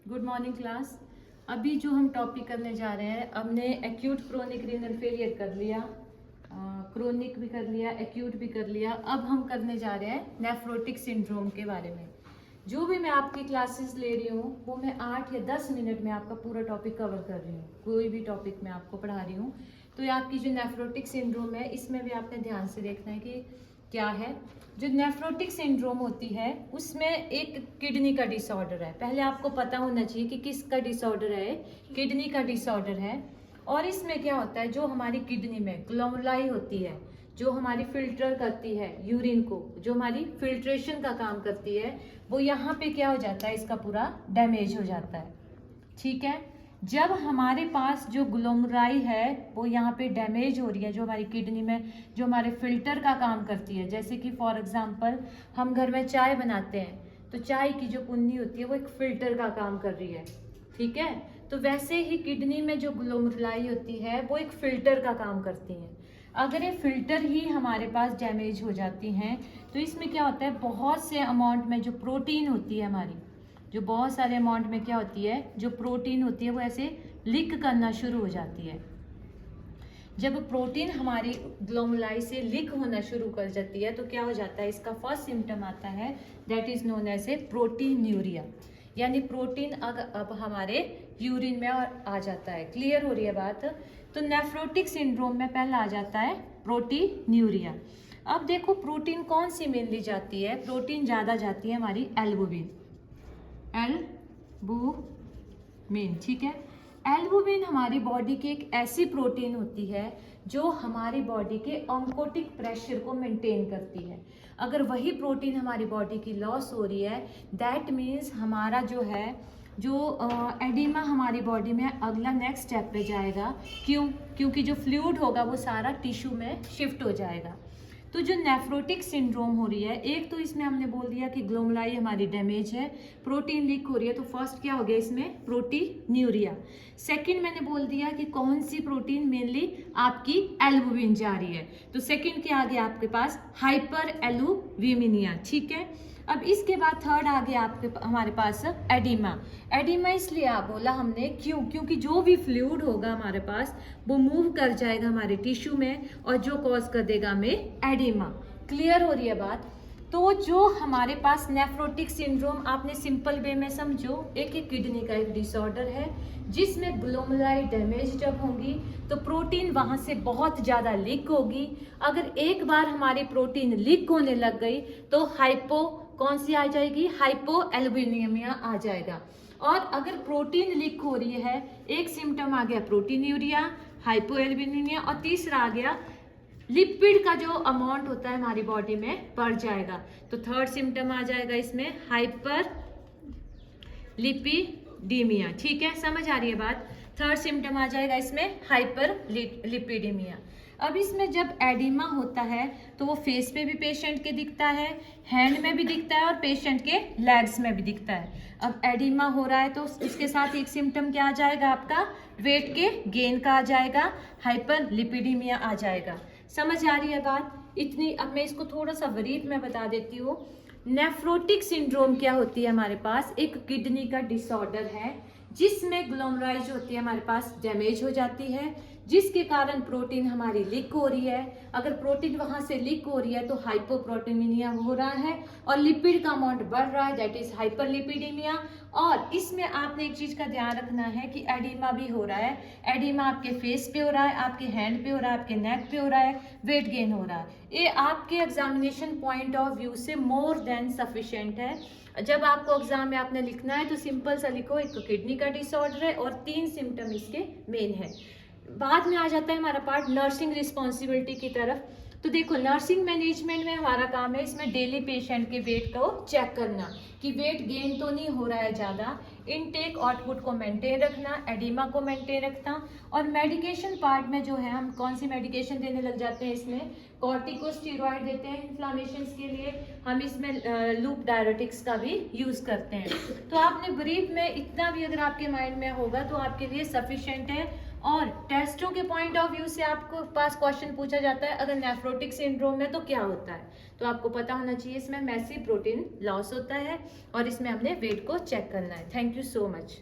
Good morning class. अभी जो हम टॉपिक करने जा रहे हैं, हमने एक्यूट क्रोनिक रीनल फेलियर कर लिया, क्रोनिक भी कर लिया, एक्यूट भी कर लिया। अब हम करने जा रहे हैं नेफ्रोटिक सिंड्रोम के बारे में। जो भी मैं आपकी क्लासेस ले रही हूँ वो मैं 8 या 10 मिनट में आपका पूरा टॉपिक कवर कर रही हूँ। कोई भी टॉपिक मैं आपको पढ़ा रही हूँ तो ये आपकी जो नेफ्रोटिक सिंड्रोम है इसमें भी आपने ध्यान से देखना है कि क्या है। जो नेफ्रोटिक सिंड्रोम होती है उसमें एक किडनी का डिसऑर्डर है। पहले आपको पता होना चाहिए कि किसका डिसऑर्डर है। किडनी का डिसऑर्डर है। और इसमें क्या होता है, जो हमारी किडनी में ग्लोमेरुलाई होती है, जो हमारी फिल्टर करती है यूरिन को, जो हमारी फिल्ट्रेशन का काम करती है, वो यहाँ पे क्या हो जाता है, इसका पूरा डैमेज हो जाता है। ठीक है। जब हमारे पास जो ग्लोमेरुलाई है वो यहाँ पे डैमेज हो रही है, जो हमारी किडनी में जो हमारे फिल्टर का काम करती है, जैसे कि फॉर एग्जांपल हम घर में चाय बनाते हैं तो चाय की जो कुन्नी होती है वो एक फिल्टर का काम कर रही है। ठीक है। तो वैसे ही किडनी में जो ग्लोमेरुलाई होती है वो एक फिल्टर का काम करती है। अगर ये फिल्टर ही हमारे पास डैमेज हो जाती हैं तो इसमें क्या होता है, बहुत से अमाउंट में जो प्रोटीन होती है हमारी, जो बहुत सारे अमाउंट में क्या होती है, जो प्रोटीन होती है वो ऐसे लीक करना शुरू हो जाती है। जब प्रोटीन हमारी ग्लोमेरुलाई से लीक होना शुरू कर जाती है तो क्या हो जाता है, इसका फर्स्ट सिम्टम आता है, that is known as a proteinuria. यानी प्रोटीन अब हमारे यूरिन में और आ जाता है। क्लियर हो रही है बात। तो नेफ्रोटिक सिंड्रोम में पहला आ जाता है प्रोटीन्यूरिया। अब देखो प्रोटीन कौन सी मेनली जाती है, प्रोटीन ज़्यादा जाती है हमारी एल्बुमिन। एल्बुमिन, ठीक है। एल्बुमिन हमारी बॉडी की एक ऐसी प्रोटीन होती है जो हमारी बॉडी के ऑन्कोटिक प्रेशर को मेंटेन करती है। अगर वही प्रोटीन हमारी बॉडी की लॉस हो रही है, दैट मीन्स हमारा जो है जो एडिमा हमारी बॉडी में अगला नेक्स्ट स्टेप पे जाएगा। क्यों? क्योंकि जो फ्लूइड होगा वो सारा टिश्यू में शिफ्ट हो जाएगा। तो जो नेफ्रोटिक सिंड्रोम हो रही है, एक तो इसमें हमने बोल दिया कि ग्लोमेरुलाई हमारी डैमेज है, प्रोटीन लीक हो रही है, तो फर्स्ट क्या हो गया इसमें, प्रोटीन्यूरिया। सेकंड मैंने बोल दिया कि कौन सी प्रोटीन मेनली आपकी एल्बुमिन जा रही है, तो सेकंड क्या आ गया आपके पास, हाइपर एल्बुमिनिया। ठीक है। अब इसके बाद थर्ड आ गया आपके हमारे पास एडिमा। एडिमा इसलिए आप बोला हमने, क्यों? क्योंकि जो भी फ्लूइड होगा हमारे पास वो मूव कर जाएगा हमारे टिश्यू में और जो कॉज कर देगा हमें एडिमा। क्लियर हो रही है बात। तो जो हमारे पास नेफ्रोटिक सिंड्रोम, आपने सिंपल वे में समझो, एक किडनी का एक डिसऑर्डर है जिसमें ग्लोमेरुलाई डैमेज जब होंगी तो प्रोटीन वहां से बहुत ज़्यादा लीक होगी। अगर एक बार हमारी प्रोटीन लीक होने लग गई तो कौन सी आ जाएगी, हाइपो एल्बुमिनिया आ जाएगा। और अगर प्रोटीन लीक हो रही है, एक सिम्टम आ गया प्रोटीन्यूरिया, हाइपो एल्बुमिनिया, और तीसरा आ गया लिपिड का जो अमाउंट होता है हमारी बॉडी में बढ़ जाएगा। तो थर्ड सिम्टम आ जाएगा इसमें हाइपर लिपिडीमिया। ठीक है, समझ आ रही है बात। थर्ड सिम्टम आ जाएगा इसमें हाइपर लिपिडीमिया। अब इसमें जब एडिमा होता है तो वो फेस पे भी पेशेंट के दिखता है, हैंड में भी दिखता है और पेशेंट के लेग्स में भी दिखता है। अब एडिमा हो रहा है तो इसके साथ एक सिम्टम क्या आ जाएगा आपका, वेट के गेन का आ जाएगा, हाइपर लिपिडीमिया आ जाएगा। समझ आ रही है बात इतनी। अब मैं इसको थोड़ा सा ब्रीफ में बता देती हूँ। नेफ्रोटिक सिंड्रोम क्या होती है, हमारे पास एक किडनी का डिसऑर्डर है जिसमें ग्लोमेरुलाई जो होती है हमारे पास डैमेज हो जाती है, जिसके कारण प्रोटीन हमारी लीक हो रही है। अगर प्रोटीन वहां से लीक हो रही है तो हाइपोप्रोटीनिमिया हो रहा है और लिपिड का अमाउंट बढ़ रहा है, दैट इज हाइपरलिपिडीमिया। और इसमें आपने एक चीज का ध्यान रखना है कि एडिमा भी हो रहा है। एडिमा आपके फेस पे हो रहा है, आपके हैंड पे हो रहा है, आपके नेक पे हो रहा है, वेट गेन हो रहा है। ये आपके एग्जामिनेशन पॉइंट ऑफ व्यू से मोर देन सफिशिएंट है। जब आपको एग्जाम में आपने लिखना है तो सिंपल सा लिखो, एक किडनी का डिसऑर्डर है और 3 सिम्टम इसके मेन है। बाद में आ जाता है हमारा पार्ट नर्सिंग रिस्पॉन्सिबिलिटी की तरफ। तो देखो नर्सिंग मैनेजमेंट में हमारा काम है इसमें डेली पेशेंट के वेट को चेक करना कि वेट गेन तो नहीं हो रहा है ज़्यादा, इनटेक आउटपुट को मेंटेन रखना, एडिमा को मेंटेन रखना। और मेडिकेशन पार्ट में जो है हम कौन सी मेडिकेशन देने लग जाते हैं, इसमें कॉर्टिकोस्टेरॉइड देते हैं इन्फ्लामेशन के लिए, हम इसमें लूप डायरेटिक्स का भी यूज़ करते हैं। तो आपने ब्रीफ में इतना भी अगर आपके माइंड में होगा तो आपके लिए सफिशिएंट है। और टेस्टों के पॉइंट ऑफ व्यू से आपको पास क्वेश्चन पूछा जाता है अगर नेफ्रोटिक सिंड्रोम है तो क्या होता है, तो आपको पता होना चाहिए इसमें मैसिव प्रोटीन लॉस होता है और इसमें हमने वेट को चेक करना है। Thank you so much.